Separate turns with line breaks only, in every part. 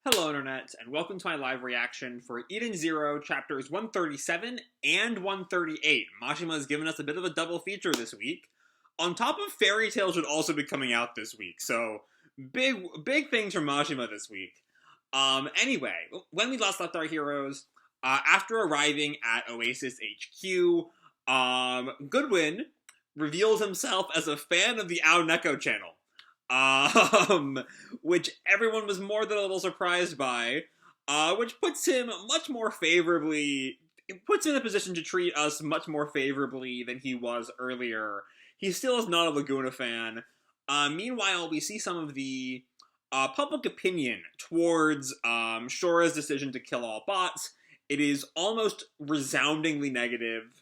Hello, Internet, and welcome to my live reaction for Eden Zero chapters 137 and 138. Mashima has given us a bit of a double feature this week. On top of Fairy Tail should also be coming out this week, so big things from Mashima this week. Anyway, when we last left our heroes, after arriving at Oasis HQ, Goodwin reveals himself as a fan of the Ao Neko channel. Which everyone was more than a little surprised by, which puts him much more favorably, it puts him in a position to treat us much more favorably than he was earlier. He still is not a Laguna fan. Meanwhile, we see some of the public opinion towards Shura's decision to kill all bots. It is almost resoundingly negative,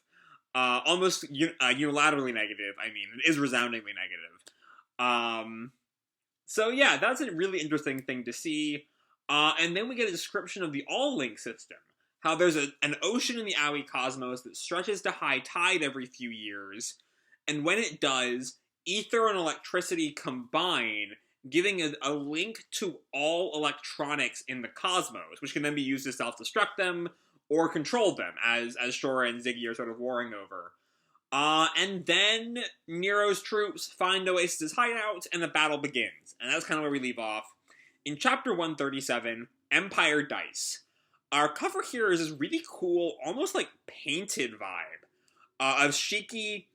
almost unilaterally negative. I mean, it is resoundingly negative. So yeah, that's a really interesting thing to see. And then we get a description of the all-link system. How there's an ocean in the Aoi cosmos that stretches to high tide every few years. And when it does, ether and electricity combine, giving a link to all electronics in the cosmos, which can then be used to self-destruct them or control them, as Shura and Ziggy are sort of warring over. And then Nero's troops find Oasis's hideout, and the battle begins. And that's kind of where we leave off. In Chapter 137, Empire Dice. Our cover here is this really cool, almost like painted vibe of Shiki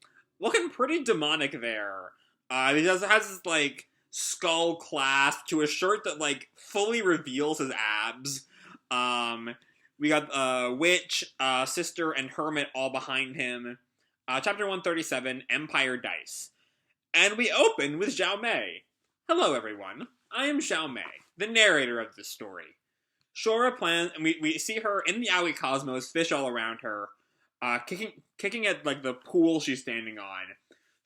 looking pretty demonic there. He has this, like, skull clasp to a shirt that, like, fully reveals his abs. We got Witch, Sister, and Hermit all behind him. Chapter 137, Empire Dice. And we open with Xiao Mei. Hello, everyone. I am Xiao Mei, the narrator of this story. Shura plans, and we see her in the Aoi cosmos, fish all around her, kicking at, like, the pool she's standing on.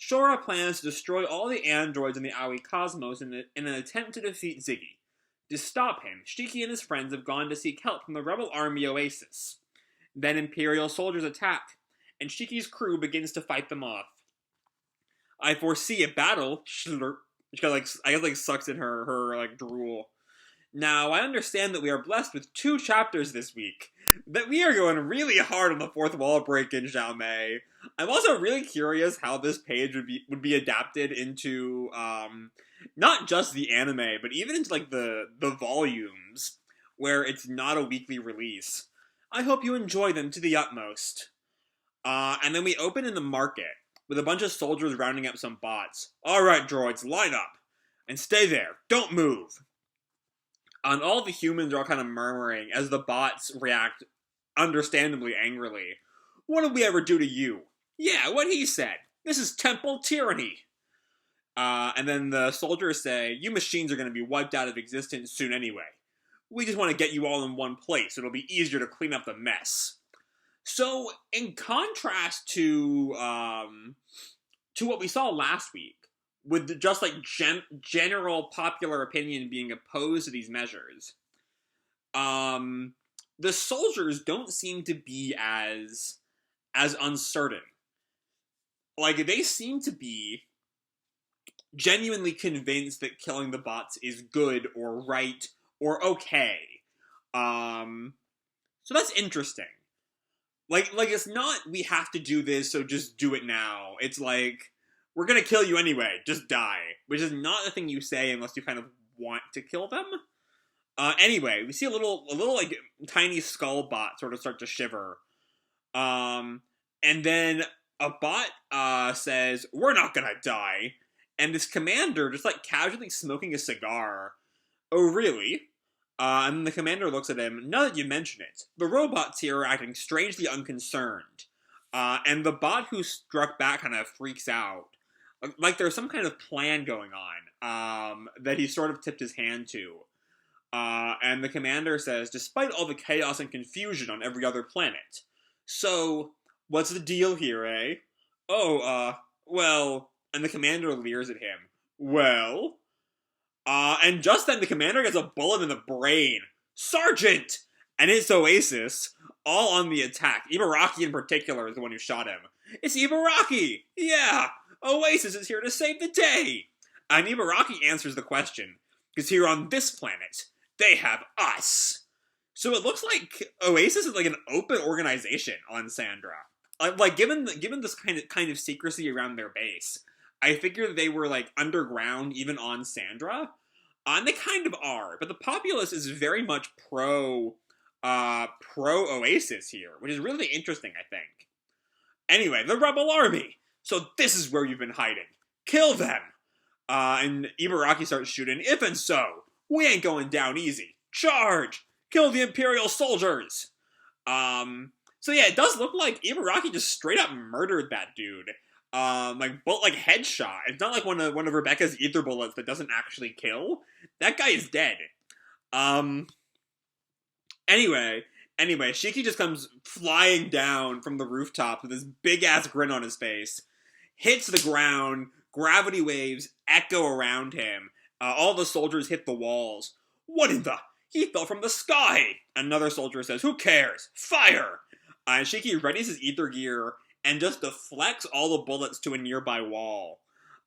Shura plans to destroy all the androids in the Aoi cosmos in an attempt to defeat Ziggy. To stop him, Shiki and his friends have gone to seek help from the rebel army Oasis. Then Imperial soldiers attack, and Shiki's crew begins to fight them off. I foresee a battle, slurp, which kind of like, I guess, like, sucks in her like, drool. Now, I understand that we are blessed with 2 chapters this week, that we are going really hard on the fourth wall break in Xiao Mei. I'm also really curious how this page would be adapted into, not just the anime, but even into, like, the volumes, where it's not a weekly release. I hope you enjoy them to the utmost. And then we open in the market, with a bunch of soldiers rounding up some bots. Alright, droids, line up! And stay there, don't move! And all the humans are all kind of murmuring as the bots react understandably angrily. What did we ever do to you? Yeah, what he said. This is temple tyranny! And then the soldiers say, you machines are going to be wiped out of existence soon anyway. We just want to get you all in one place, so it'll be easier to clean up the mess. So, in contrast to what we saw last week, with just, like, general popular opinion being opposed to these measures, the soldiers don't seem to be as uncertain. Like, they seem to be genuinely convinced that killing the bots is good or right or okay. So that's interesting. Like, it's not, we have to do this, so just do it now. It's like, we're gonna kill you anyway, just die. Which is not the thing you say unless you kind of want to kill them. Anyway, we see a little, like, tiny skull bot sort of start to shiver. And then a bot, says, we're not gonna die. And this commander just, like, casually smoking a cigar. Oh, really? And then the commander looks at him. Now that you mention it, the robots here are acting strangely unconcerned. And the bot who struck back kind of freaks out. Like there's some kind of plan going on, that he sort of tipped his hand to. And the commander says, despite all the chaos and confusion on every other planet. So, what's the deal here, eh? Oh, well... And the commander leers at him. Well... and just then the commander gets a bullet in the brain. Sergeant! And it's Oasis, all on the attack. Ibaraki in particular is the one who shot him. It's Ibaraki! Yeah! Oasis is here to save the day! And Ibaraki answers the question. Because here on this planet, they have us. So it looks like Oasis is like an open organization on Sandra. Like given this kind of secrecy around their base, I figured they were like underground even on Sandra. And they kind of are, but the populace is very much pro Oasis here, which is really interesting, I think. Anyway, the rebel army. So this is where you've been hiding. Kill them. And Ibaraki starts shooting. If and so, we ain't going down easy. Charge! Kill the Imperial soldiers! So yeah, it does look like Ibaraki just straight up murdered that dude. Like headshot. It's not like one of Rebecca's ether bullets that doesn't actually kill. That guy is dead. Anyway, Shiki just comes flying down from the rooftop with this big-ass grin on his face, hits the ground, gravity waves echo around him, all the soldiers hit the walls. What in the... He fell from the sky! Another soldier says, who cares? Fire! And Shiki readies his ether gear and just deflects all the bullets to a nearby wall.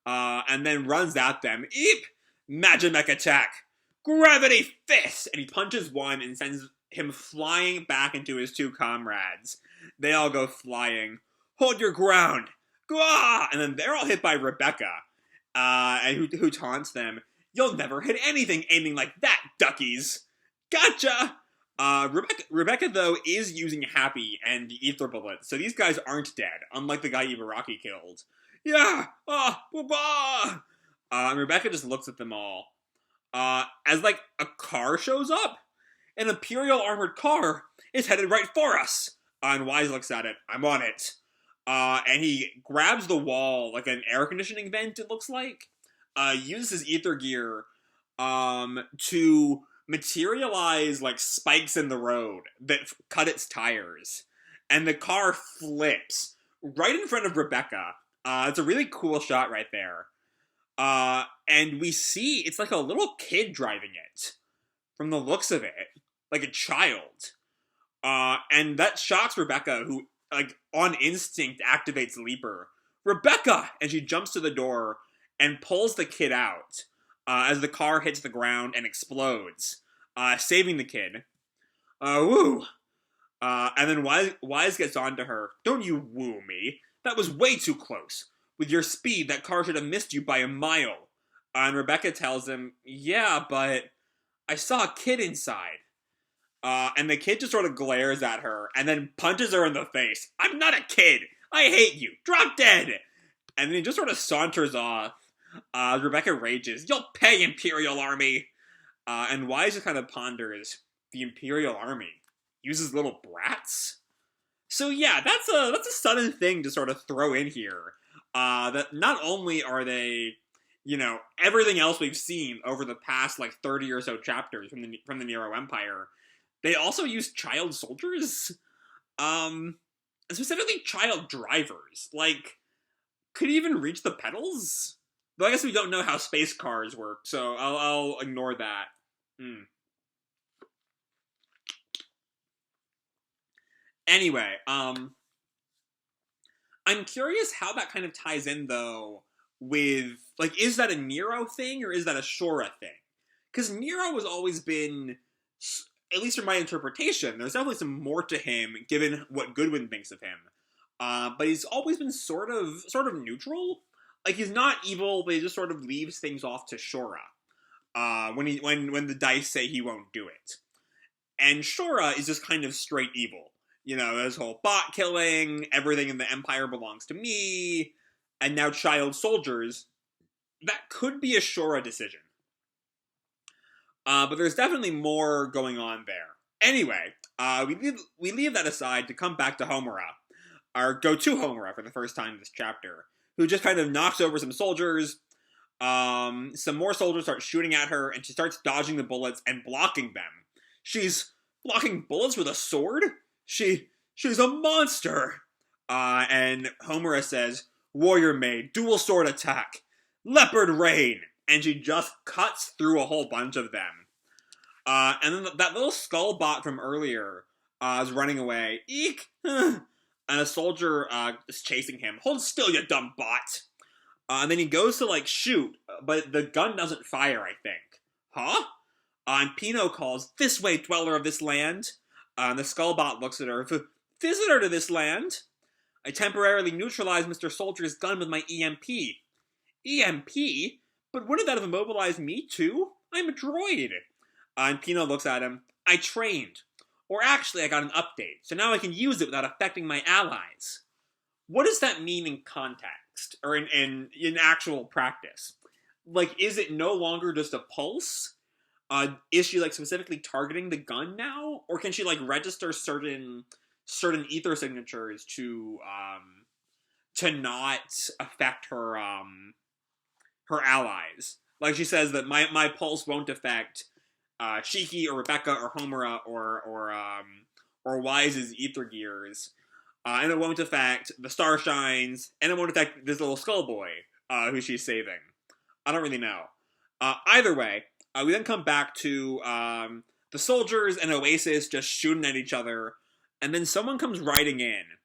And then runs at them. Eep! Magimech attack! Gravity fist! And he punches one and sends him flying back into his two comrades. They all go flying. Hold your ground! Gah! And then they're all hit by Rebecca, who taunts them. You'll never hit anything aiming like that, duckies! Gotcha! Rebecca, though, is using Happy and the ether bullets, so these guys aren't dead, unlike the guy Ibaraki killed. Yeah! And Rebecca just looks at them all. As, like, a car shows up. An Imperial armored car is headed right for us. And Wise looks at it. I'm on it. And he grabs the wall, like an air conditioning vent, it looks like. Uses his ether gear, to materialize, like, spikes in the road that cut its tires. And the car flips right in front of Rebecca. It's a really cool shot right there. And we see, it's like a little kid driving it. From the looks of it. Like a child. And that shocks Rebecca, who, like, on instinct activates Leaper. Rebecca! And she jumps to the door and pulls the kid out as the car hits the ground and explodes, saving the kid. Woo! And then Wise gets on to her. Don't you woo me. That was way too close. With your speed, that car should have missed you by a mile. And Rebecca tells him, yeah, but I saw a kid inside. And the kid just sort of glares at her and then punches her in the face. I'm not a kid. I hate you. Drop dead. And then he just sort of saunters off. Rebecca rages. You'll pay, Imperial Army. And Wise just kind of ponders. The Imperial Army uses little brats? So yeah, that's a sudden thing to sort of throw in here. That not only are they, you know, everything else we've seen over the past, like, 30 or so chapters from the Nero Empire, they also use child soldiers, specifically child drivers. Like, could he even reach the pedals? Though I guess we don't know how space cars work, so I'll ignore that. Anyway, I'm curious how that kind of ties in, though, with, like, is that a Nero thing, or is that a Shura thing? Because Nero has always been, at least from my interpretation, there's definitely some more to him, given what Goodwin thinks of him. But he's always been sort of neutral. Like, he's not evil, but he just sort of leaves things off to Shura. When the dice say he won't do it. And Shura is just kind of straight evil. You know, this whole bot killing, everything in the Empire belongs to me, and now child soldiers. That could be a Shura decision. But there's definitely more going on there. Anyway, we leave that aside to come back to Homura. Or go to Homura for the first time in this chapter. Who just kind of knocks over some soldiers. Some more soldiers start shooting at her, and she starts dodging the bullets and blocking them. She's blocking bullets with a sword? She's a monster! And Homura says, Warrior Maid, dual sword attack, Leopard Rain! And she just cuts through a whole bunch of them. And then that little skull bot from earlier is running away. Eek! And a soldier is chasing him. Hold still, you dumb bot! And then he goes to, like, shoot, but the gun doesn't fire, I think. Huh? And Pino calls, "This way, dweller of this land." And the Skullbot looks at her, "Visitor to this land? I temporarily neutralized Mr. Soldier's gun with my EMP. EMP? But wouldn't that have immobilized me too? I'm a droid." And Pino looks at him. "I trained. Or actually, I got an update, so now I can use it without affecting my allies." What does that mean in context? Or in actual practice? Like, is it no longer just a pulse? Is she, like, specifically targeting the gun now? Or can she, like, register certain ether signatures to not affect her, her allies? Like, she says that my pulse won't affect Shiki or Rebecca or Homura or Wise's ether gears, and it won't affect the Starshines, and it won't affect this little skull boy who she's saving. I don't really know. Either way, we then come back to the soldiers and Oasis just shooting at each other, and then someone comes riding in,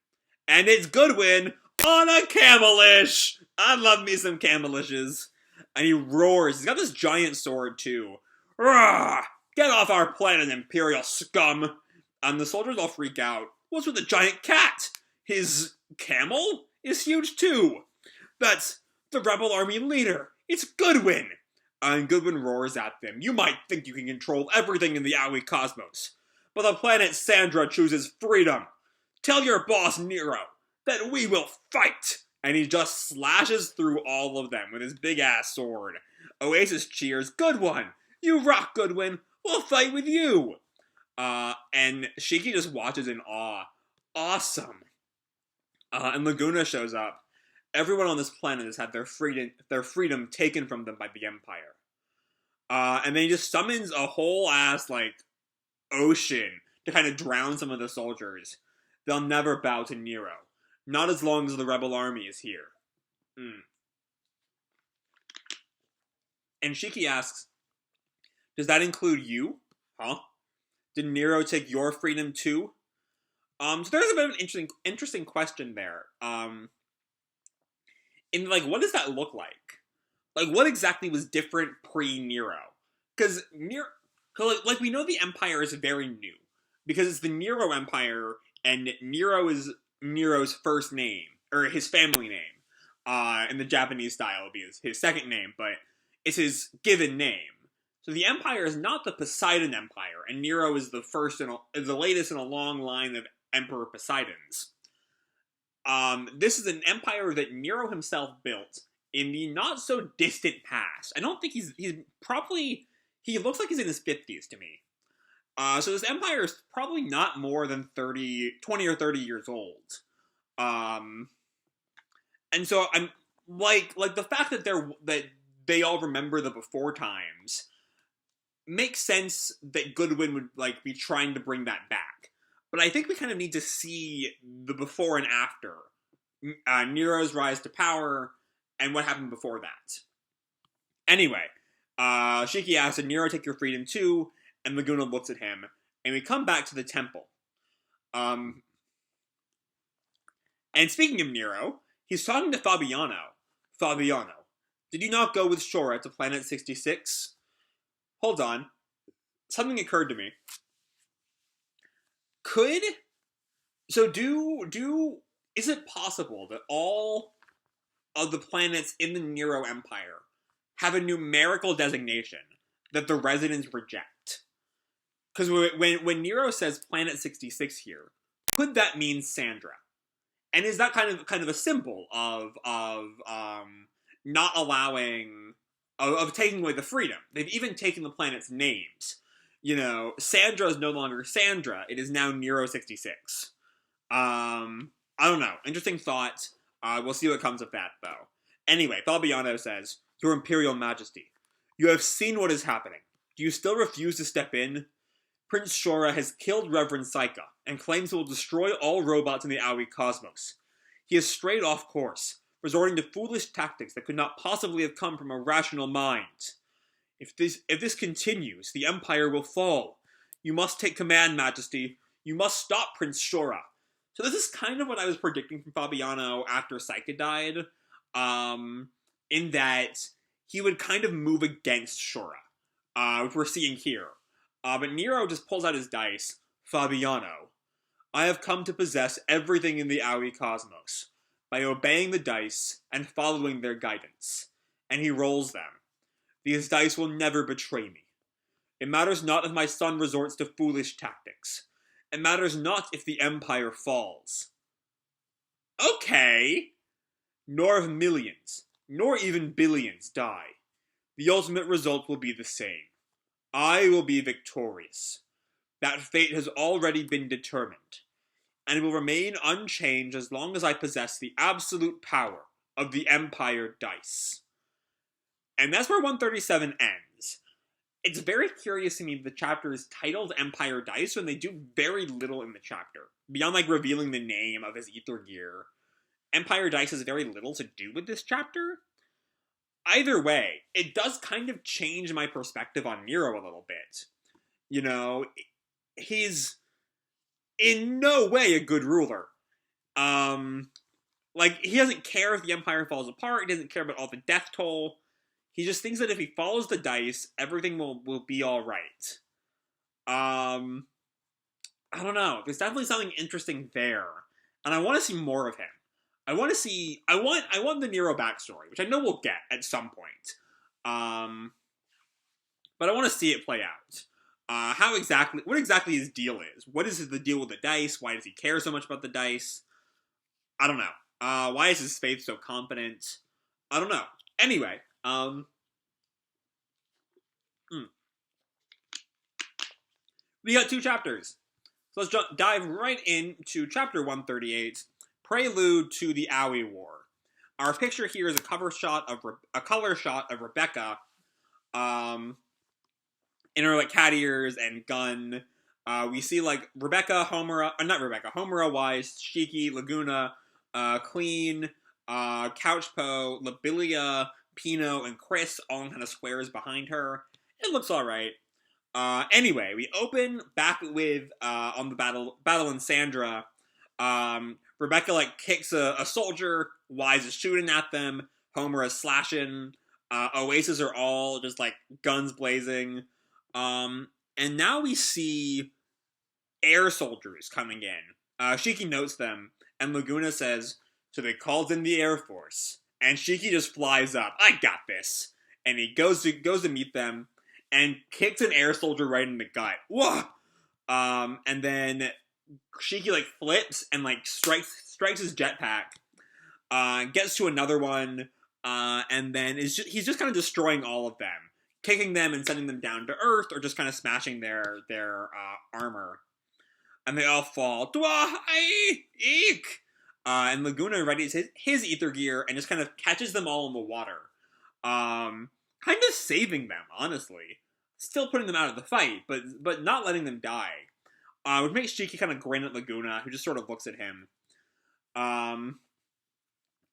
and it's Goodwin on a camelish. I love me some camelishes. And he roars. He's got this giant sword too. "Rah! Get off our planet, Imperial scum!" And the soldiers all freak out. "What's with the giant cat? His camel is huge too. That's the rebel army leader. It's Goodwin." And Goodwin roars at them. "You might think you can control everything in the Aoi cosmos, but the planet Sandra chooses freedom. Tell your boss, Nero, that we will fight." And he just slashes through all of them with his big-ass sword. Oasis cheers, "Good one! You rock, Goodwin! We'll fight with you!" And Shiki just watches in awe. Awesome! And Laguna shows up. Everyone on this planet has had their freedom taken from them by the Empire. And then he just summons a whole-ass, like, ocean to kind of drown some of the soldiers. They'll never bow to Nero. Not as long as the rebel army is here. And Shiki asks, "Does that include you? Huh? Did Nero take your freedom too?" So there's a bit of an interesting question there. In, like, what does that look like? Like, what exactly was different pre-Nero? Because like, we know the Empire is very new. Because it's the Nero Empire, and Nero is Nero's first name, or his family name. In the Japanese style, it'll be his second name, but it's his given name. So the Empire is not the Poseidon Empire, and Nero is the latest in a long line of Emperor Poseidons. This is an empire that Nero himself built in the not so distant past. I don't think he looks like he's in his 50s to me. So this empire is probably not more than 20 or 30 years old. And so I'm like the fact that they all remember the before times makes sense that Goodwin would, like, be trying to bring that back. But I think we kind of need to see the before and after. Nero's rise to power and what happened before that. Anyway, Shiki asks, "Did Nero take your freedom too?" And Laguna looks at him, and we come back to the temple. And speaking of Nero, he's talking to Fabiano. "Fabiano, did you not go with Shura to Planet 66? Hold on. Something occurred to me. Is it possible that all of the planets in the Nero Empire have a numerical designation that the residents reject? Because when Nero says Planet 66 here, could that mean Sandra? And is that kind of a symbol of not allowing, of taking away the freedom? They've even taken the planets' names. You know, Sandra is no longer Sandra. It is now Nero 66. I don't know. Interesting thought. We'll see what comes of that, though. Anyway, Fabiano says, "Your Imperial Majesty, you have seen what is happening. Do you still refuse to step in? Prince Shura has killed Reverend Saika and claims he will destroy all robots in the Aoi cosmos. He has strayed off course, resorting to foolish tactics that could not possibly have come from a rational mind. If this continues, the Empire will fall. You must take command, Majesty. You must stop Prince Shura." So this is kind of what I was predicting from Fabiano after Saika died, in that he would kind of move against Shura. which we're seeing here. But Nero just pulls out his dice. Fabiano, I have come to possess everything in the Aoi cosmos by obeying the dice and following their guidance. And he rolls them. These dice will never betray me. It matters not if my son resorts to foolish tactics. It matters not if the Empire falls. Okay. Nor if millions, nor even billions die. The ultimate result will be the same. I will be victorious. That fate has already been determined, and it will remain unchanged as long as I possess the absolute power of the Empire dice. And that's where 137 ends. It's very curious to me that the chapter is titled Empire Dice when they do very little in the chapter. Beyond, like, revealing the name of his ether gear, Empire Dice has very little to do with this chapter. Either way, it does kind of change my perspective on Nero a little bit. You know, he's in no way a good ruler. Like, he doesn't care if the Empire falls apart, he doesn't care about all the death toll. He just thinks that if he follows the dice, everything will be alright. I don't know. There's definitely something interesting there. And I want to see more of him. I want the Nero backstory, which I know we'll get at some point. But I want to see it play out. What exactly his deal is. What is the deal with the dice? Why does he care so much about the dice? I don't know. Why is his faith so confident? I don't know. Anyway, we got 2 chapters. So let's dive right into chapter 138, Prelude to the Aoi War. Our picture here is a color shot of Rebecca, in her, like, cat ears and gun. We see, like, Homura, Wise, Shiki, Laguna, Queen, Couchpo, Labilia, Pino, and Chris all in kind of squares behind her. It looks alright. Anyway, we open back with, on the battle in Sandra. Rebecca, like, kicks a soldier. Wise is shooting at them. Homer is slashing. Oasis are all just, like, guns blazing. And now we see air soldiers coming in. Shiki notes them, and Laguna says, so they called in the Air Force. And Shiki just flies up. I got this. And he goes to meet them, and kicks an air soldier right in the gut. Whoa! And then Shiki, like, flips and, like, strikes his jetpack. Gets to another one, and then he's just kind of destroying all of them. Kicking them and sending them down to Earth, or just kind of smashing their armor. And they all fall. Dwa! Eek! And Laguna readies his ether gear and just kind of catches them all in the water. Kind of saving them, honestly. Still putting them out of the fight, but not letting them die. Which makes Shiki kind of grin at Laguna, who just sort of looks at him. And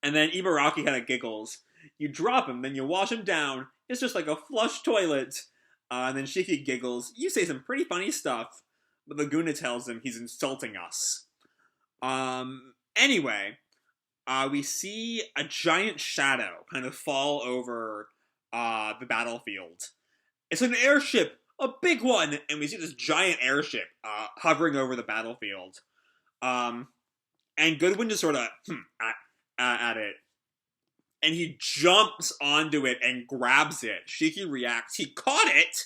then Ibaraki kind of giggles. You drop him, then you wash him down. It's just like a flush toilet. And then Shiki giggles. You say some pretty funny stuff. But Laguna tells him he's insulting us. Anyway, we see a giant shadow kind of fall over the battlefield. It's an airship, a big one, and we see this giant airship hovering over the battlefield. And Goodwin just sort of at it. And he jumps onto it and grabs it. Shiki reacts. He caught it,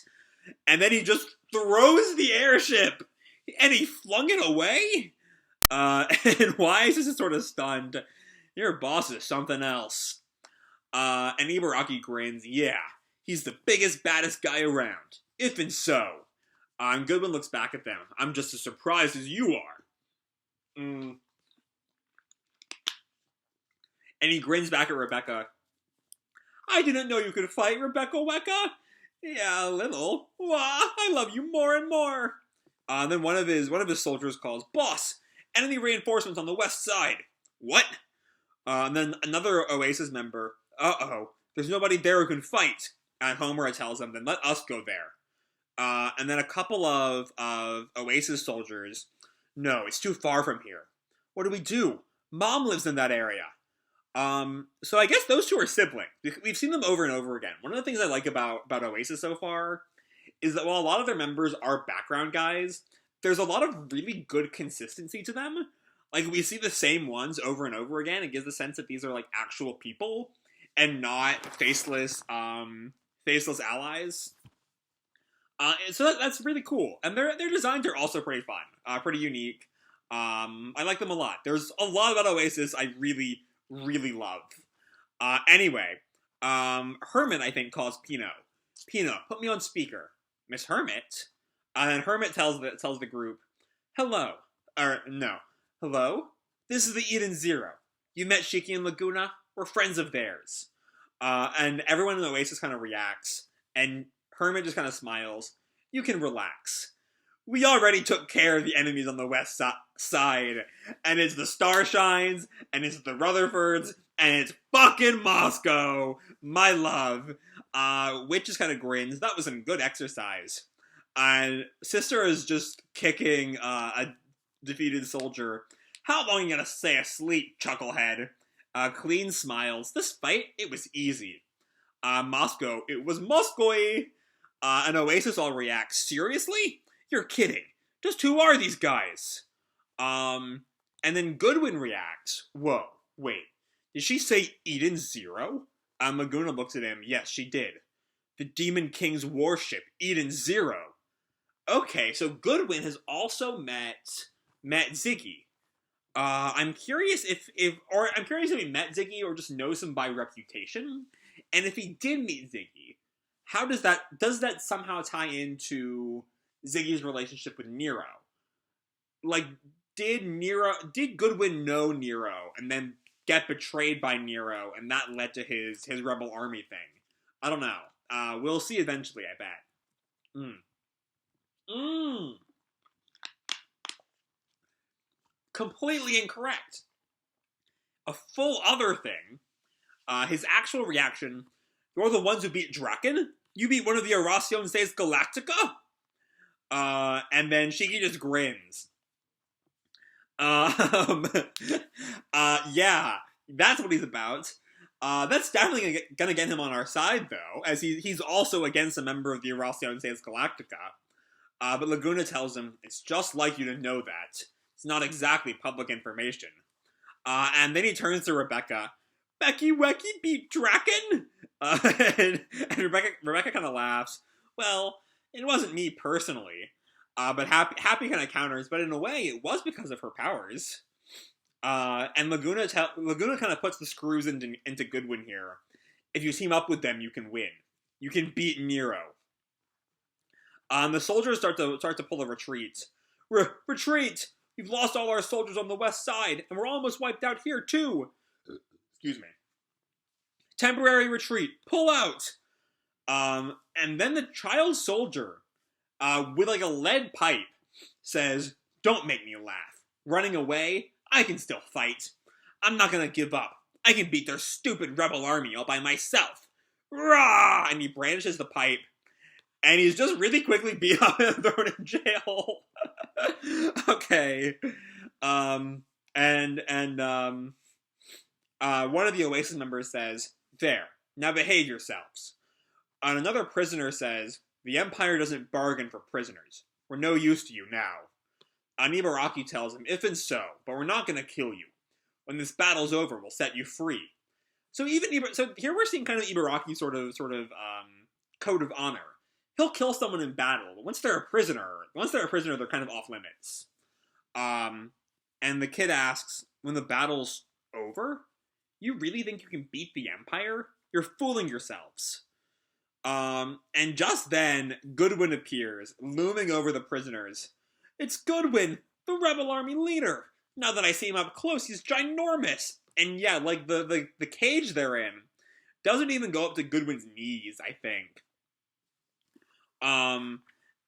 and then he just throws the airship, and he flung it away. And Wise is just sort of stunned. Your boss is something else. And Ibaraki grins. Yeah, he's the biggest, baddest guy around. If and so. And Goodwin looks back at them. I'm just as surprised as you are. And he grins back at Rebecca. I didn't know you could fight, Rebecca Wecca. Yeah, a little. Wah, I love you more and more. Then one of his soldiers calls, Boss, enemy reinforcements on the west side. What? And then another Oasis member, there's nobody there who can fight. And Homura tells them, then let us go there. And then a couple of Oasis soldiers, no, it's too far from here. What do we do? Mom lives in that area. So I guess those two are siblings. We've seen them over and over again. One of the things I like about Oasis so far is that while a lot of their members are background guys, there's a lot of really good consistency to them. Like, we see the same ones over and over again. It gives the sense that these are, like, actual people and not faceless allies. So that's really cool. And their designs are also pretty fun, pretty unique. I like them a lot. There's a lot about Oasis I really, really love. Anyway, Hermit, I think, calls Pino. Pino, put me on speaker. Miss Hermit? And then Hermit tells the group, hello. Or, no. Hello? This is the Eden Zero. You met Shiki and Laguna? We're friends of theirs. And everyone in Oasis kind of reacts. And Hermit just kind of smiles. You can relax. We already took care of the enemies on the west side. And it's the Starshines, and it's the Rutherfords, and it's fucking Moscow. My love. Witch just kind of grins. That was some good exercise. And Sister is just kicking a defeated soldier. How long are you gonna stay asleep, chucklehead? Clean smiles. This fight, it was easy. Moscow, it was Moscow-y. And Oasis all reacts. Seriously? You're kidding. Just who are these guys? And then Goodwin reacts. Whoa, wait. Did she say Eden Zero? Laguna looks at him. Yes, she did. The Demon King's warship, Eden Zero. Okay, so Goodwin has also met Ziggy. I'm curious if he met Ziggy or just knows him by reputation. And if he did meet Ziggy, how does that somehow tie into Ziggy's relationship with Nero? Like, did Goodwin know Nero and then get betrayed by Nero, and that led to his rebel army thing? I don't know. We'll see eventually, I bet. Completely incorrect. A full other thing. His actual reaction, you're the ones who beat Draken? You beat one of the Oracion Seis Galactica? And then Shiki just grins. Yeah, that's what he's about. That's definitely gonna get him on our side, though, as he's also against a member of the Oracion Seis Galactica. But Laguna tells him, it's just like you to know that. It's not exactly public information. And then he turns to Rebecca. Becky Wecky beat Draken? And Rebecca kind of laughs. Well, it wasn't me personally. But Happy kind of counters, but in a way, it was because of her powers. And Laguna kind of puts the screws into Goodwin here. If you team up with them, you can win. You can beat Nero. The soldiers start to pull a retreat. Retreat! We've lost all our soldiers on the west side, and we're almost wiped out here too. Excuse me. Temporary retreat. Pull out. And then the child soldier, with like a lead pipe, says, "Don't make me laugh. Running away? I can still fight. I'm not gonna give up. I can beat their stupid rebel army all by myself. Rah!" And he brandishes the pipe. And he's just really quickly beat up and thrown in jail. Okay. One of the Oasis members says, "There, now behave yourselves." And another prisoner says, "The Empire doesn't bargain for prisoners. We're no use to you now." Ibaraki tells him, "If and so, but we're not going to kill you. When this battle's over, we'll set you free." So so here we're seeing kind of Ibaraki's sort of code of honor. He'll kill someone in battle, but once they're a prisoner, they're kind of off limits. And the kid asks, "When the battle's over, you really think you can beat the Empire? You're fooling yourselves." And just then, Goodwin appears, looming over the prisoners. "It's Goodwin, the rebel army leader. Now that I see him up close, he's ginormous." And yeah, like the cage they're in doesn't even go up to Goodwin's knees, I think.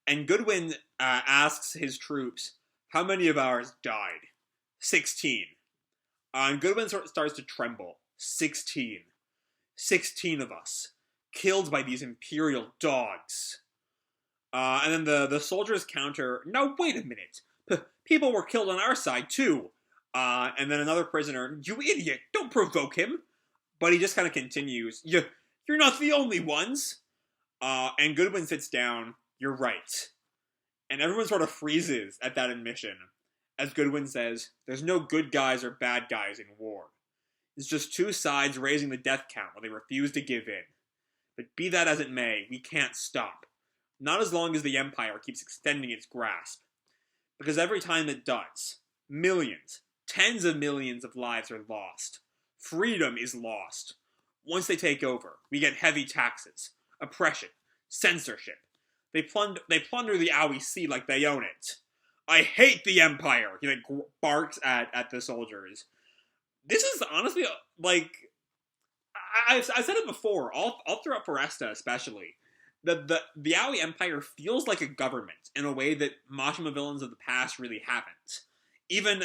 And Goodwin asks his troops, "How many of ours died?" 16. And Goodwin starts to tremble. 16. 16 of us. Killed by these Imperial dogs. And then the soldiers counter, "Now wait a minute. People were killed on our side too." And then another prisoner, "You idiot, don't provoke him." But he just kind of continues, You're not the only ones." And Goodwin sits down. you're right. And everyone sort of freezes at that admission, as Goodwin says, there's no good guys or bad guys in war. It's just two sides raising the death count when they refuse to give in. But be that as it may, we can't stop. Not as long as the Empire keeps extending its grasp. Because every time it does, millions, tens of millions of lives are lost. Freedom is lost. Once they take over, we get heavy taxes, oppression, censorship. They plunder the Aoi Sea like they own it. I hate the Empire, he barks at the soldiers. This is honestly, like, I've said it before, all throughout Foresta especially, the Aoi Empire feels like a government in a way that Mashima villains of the past really haven't. Even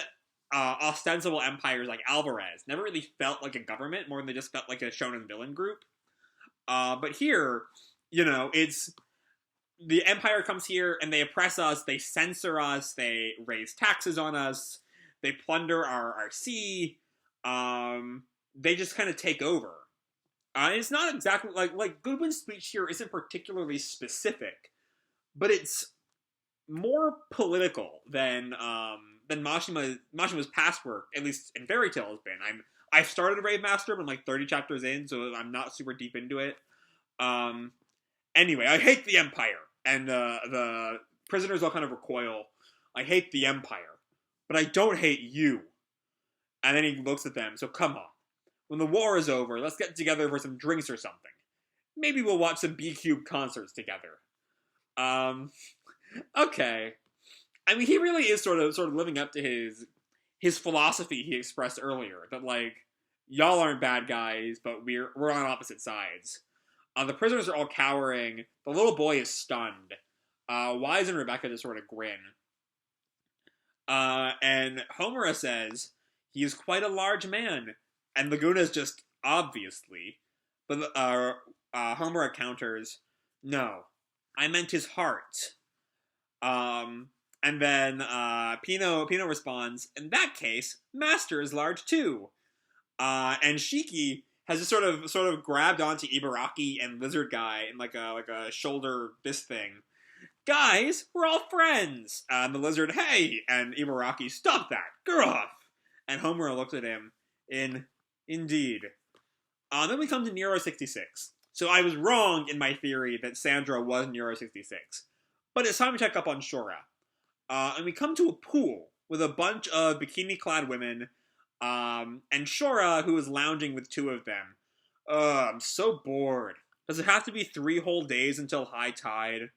ostensible empires like Alvarez never really felt like a government, more than they just felt like a shonen villain group. But here, it's the Empire comes here and they oppress us, they censor us, they raise taxes on us, they plunder our sea, they just kind of take over. It's not exactly like Goodwin's speech here isn't particularly specific, but it's more political than Mashima's past work, at least in Fairy Tail, has been. I've started Rave Master, but I'm like 30 chapters in, so I'm not super deep into it. Anyway, I hate the Empire, and the prisoners all kind of recoil. I hate the Empire, but I don't hate you. And then he looks at them, so come on. When the war is over, let's get together for some drinks or something. Maybe we'll watch some B-Cube concerts together. Okay. I mean, he really is sort of living up to his philosophy he expressed earlier, that, like, y'all aren't bad guys, but we're on opposite sides. The prisoners are all cowering. The little boy is stunned. Wise and Rebecca just sort of grin. And Homura says, he is quite a large man. And Laguna's just, obviously. But Homura counters, no, I meant his heart. And then Pino responds, in that case, Master is large too. And Shiki has just sort of grabbed onto Ibaraki and Lizard Guy in like a shoulder this thing. Guys, we're all friends. And the Lizard, hey, and Ibaraki, stop that, Gruff. And Homura looks at him indeed. Then we come to Nero 66. So I was wrong in my theory that Sandra was Nero 66. But it's time to check up on Shura. And we come to a pool with a bunch of bikini-clad women, and Shura, who is lounging with two of them. I'm so bored. Does it have to be 3 whole days until high tide?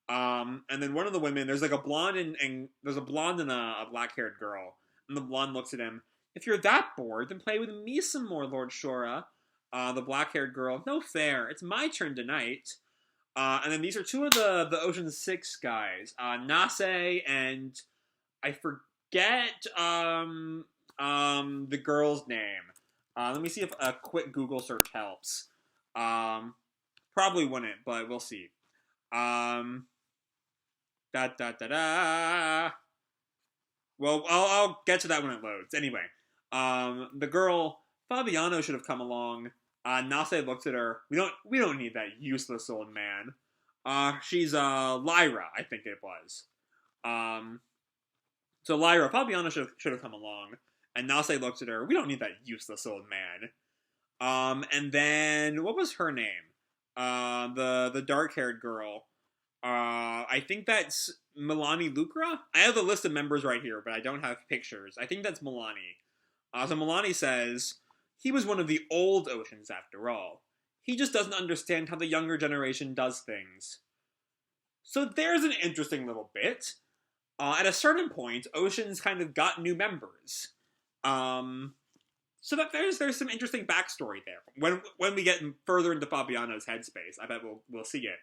And then one of the women, there's like a blonde and there's a blonde and a black-haired girl. And the blonde looks at him. If you're that bored, then play with me some more, Lord Shura. The black-haired girl, no fair. It's my turn tonight. And then these are two of the Ocean 6 guys. Nase and I forget the girl's name. Let me see if a quick Google search helps. Probably wouldn't, but we'll see. Well, I'll get to that when it loads. Anyway, the girl, Fabiano should have come along. Nase looks at her. We don't need that useless old man. She's Lyra, I think it was. So Lyra, Fabiano should have come along. And Nase looks at her. We don't need that useless old man. And then what was her name? The dark-haired girl. I think that's Milani Lucra? I have the list of members right here, but I don't have pictures. I think that's Milani. So Milani says, he was one of the old Oceans after all. He just doesn't understand how the younger generation does things. So there's an interesting little bit. At a certain point, Oceans kind of got new members. So that there's some interesting backstory there. When we get further into Fabiano's headspace, I bet we'll see it.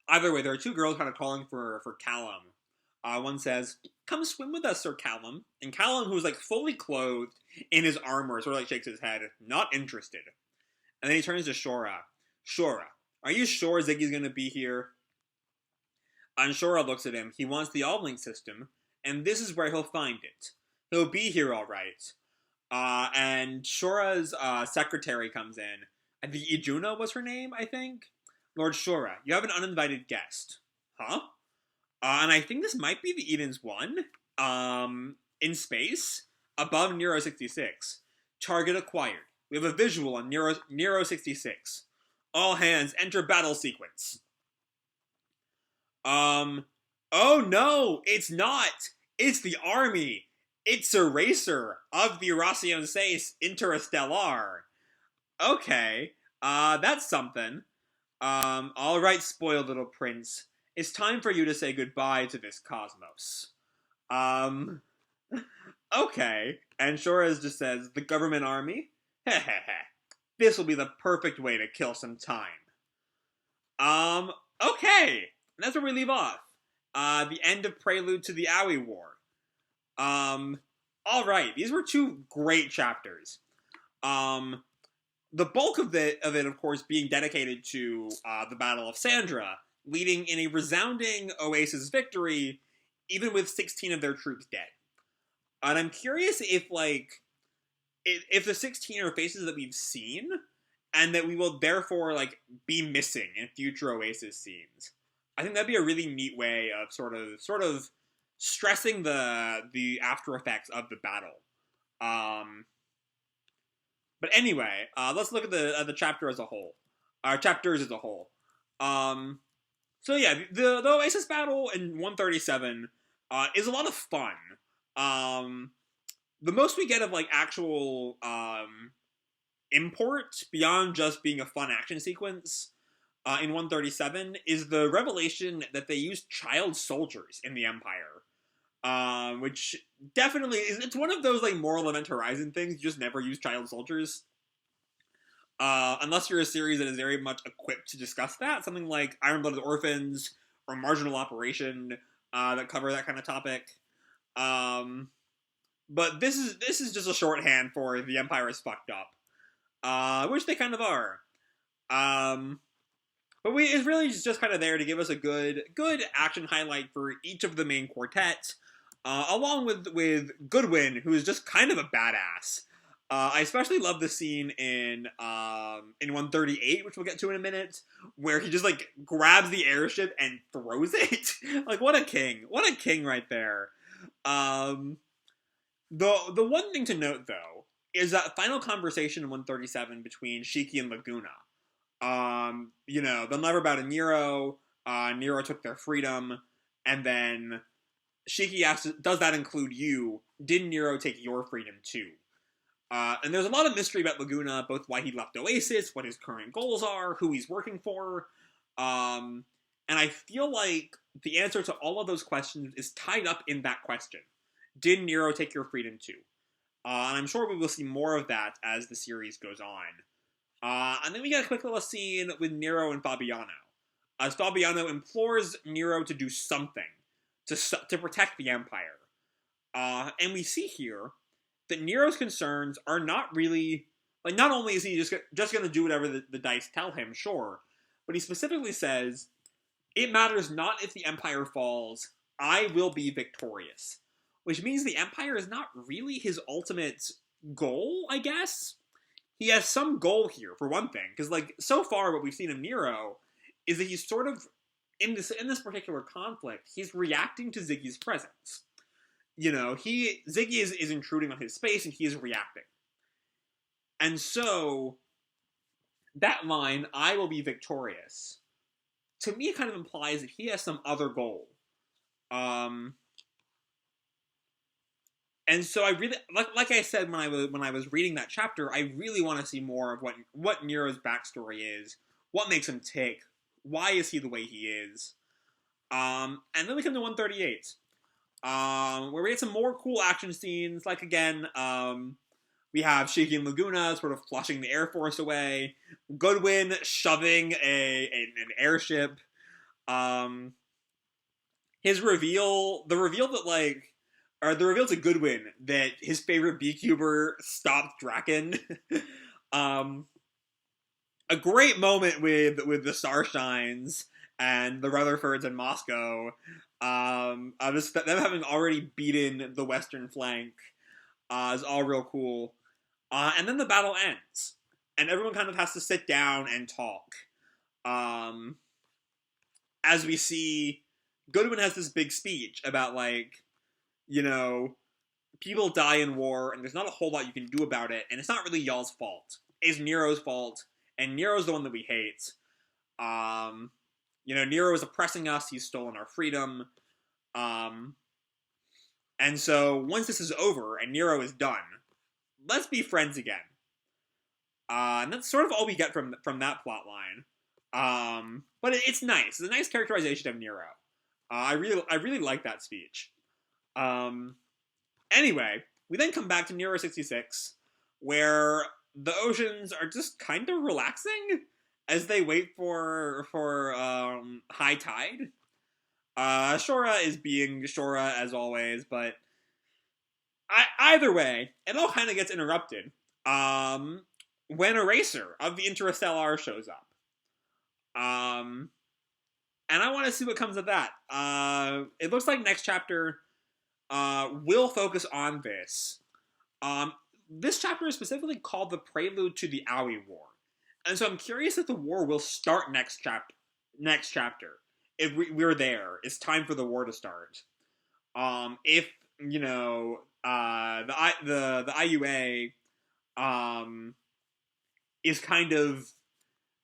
Either way, there are two girls kind of calling for Callum. One says, come swim with us, Sir Callum. And Callum, who's like fully clothed in his armor, sort of like shakes his head, not interested. And then he turns to Shura. Shura, are you sure Ziggy's going to be here? And Shura looks at him. He wants the all-link system, and this is where he'll find it. He'll be here all right. And Shura's secretary comes in. The Ijuna was her name, I think. Lord Shura, you have an uninvited guest. Huh? And I think this might be the Eden's One. In space, above Nero 66. Target acquired. We have a visual on Nero 66. All hands, enter battle sequence. Oh no, it's not. It's the army. It's a racer of the Oracion Seis Interestelar. Okay, that's something. Alright, spoiled little prince. It's time for you to say goodbye to this cosmos. Okay. And Shores just says, the government army? Hehehe. This will be the perfect way to kill some time. Okay. And that's where we leave off. The end of Prelude to the Aoi War. Alright, these were two great chapters. The bulk of it, of course, being dedicated to the Battle of Sandra, leading in a resounding Oasis victory, even with 16 of their troops dead. And I'm curious if the 16 are faces that we've seen, and that we will therefore, be missing in future Oasis scenes. I think that'd be a really neat way of sort of stressing the after effects of the battle. But anyway, let's look at the chapter as a whole. Chapters as a whole. So yeah, the Oasis battle in 137 is a lot of fun. The most we get of actual import beyond just being a fun action sequence in 137 is the revelation that they used child soldiers in the Empire. Which definitely it's one of those moral Event Horizon things. You just never use child soldiers. Unless you're a series that is very much equipped to discuss that. Something like Iron-Blooded Orphans or Marginal Operation that cover that kind of topic. But this is just a shorthand for the Empire is fucked up. Which they kind of are. But it's really just kind of there to give us a good action highlight for each of the main quartets. Along with Goodwin, who is just kind of a badass. I especially love the scene in 138, which we'll get to in a minute, where he just grabs the airship and throws it. What a king! What a king right there. The one thing to note though is that final conversation in 137 between Shiki and Laguna. They'll never bow to Nero. Nero took their freedom, and then Shiki asks, does that include you? Did Nero take your freedom too? And there's a lot of mystery about Laguna, both why he left Oasis, what his current goals are, who he's working for. And I feel like the answer to all of those questions is tied up in that question. Did Nero take your freedom too? And I'm sure we will see more of that as the series goes on. And then we get a quick little scene with Nero and Fabiano. As Fabiano implores Nero to do something to protect the Empire. And we see here that Nero's concerns are not really... not only is he just going to do whatever the dice tell him, sure, but he specifically says, it matters not if the Empire falls, I will be victorious. Which means the Empire is not really his ultimate goal, I guess? He has some goal here, for one thing, because, so far what we've seen of Nero is that he's sort of, in this particular conflict, he's reacting to Ziggy's presence. Ziggy is intruding on his space, and he is reacting. And so, that line, I will be victorious, to me it kind of implies that he has some other goal. And so I really, like I said when I was reading that chapter, I really want to see more of what Nero's backstory is, what makes him tick, why is he the way he is. And then we come to 138, where we get some more cool action scenes, again, we have Shiki and Laguna sort of flushing the Air Force away, Goodwin shoving an airship, the reveal to Goodwin that his favorite beekeeper stopped Draken. A great moment with the Starshines and the Rutherfords in Moscow. Them having already beaten the western flank is all real cool. And then the battle ends. and everyone kind of has to sit down and talk. As we see, Goodwin has this big speech about, like, you know, people die in war, and there's not a whole lot you can do about it, and it's not really y'all's fault. It's Nero's fault, and Nero's the one that we hate. Nero is oppressing us, he's stolen our freedom. And so, once this is over, and Nero is done, let's be friends again. And that's sort of all we get from that plot line. But it's nice. It's a nice characterization of Nero. I really like that speech. Anyway, we then come back to Nero 66, where the oceans are just kind of relaxing as they wait for high tide. Shura is being Shura as always, but either way, it all kind of gets interrupted when Eraser of the Interestelar shows up. And I want to see what comes of that. It looks like next chapter will focus on this. This chapter is specifically called The Prelude to the Aoi War. And so I'm curious if the war will start next chapter. If we're there, it's time for the war to start. If, the IUA is kind of...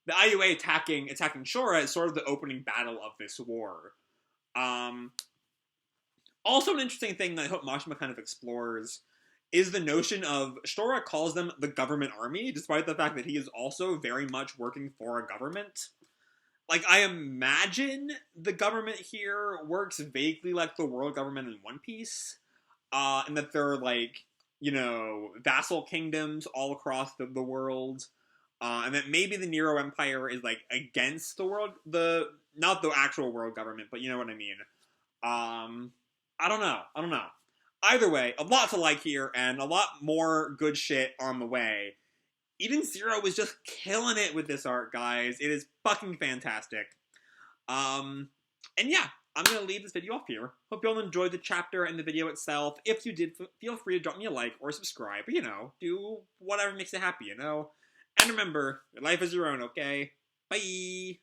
The IUA attacking Shura is sort of the opening battle of this war. Also an interesting thing that I hope Mashima kind of explores is the notion of Shura calls them the government army, despite the fact that he is also very much working for a government. Like, I imagine the government here works vaguely like the world government in One Piece, and that they're, like, vassal kingdoms all across the world, and that maybe the Nero Empire is, like, against the world, not the actual world government, but you know what I mean. I don't know. Either way, a lot to like here, and a lot more good shit on the way. Eden Zero is just killing it with this art, guys. It is fucking fantastic. And yeah, I'm going to leave this video off here. Hope you all enjoyed the chapter and the video itself. If you did, feel free to drop me a like or subscribe. Do whatever makes you happy, And remember, your life is your own, okay? Bye!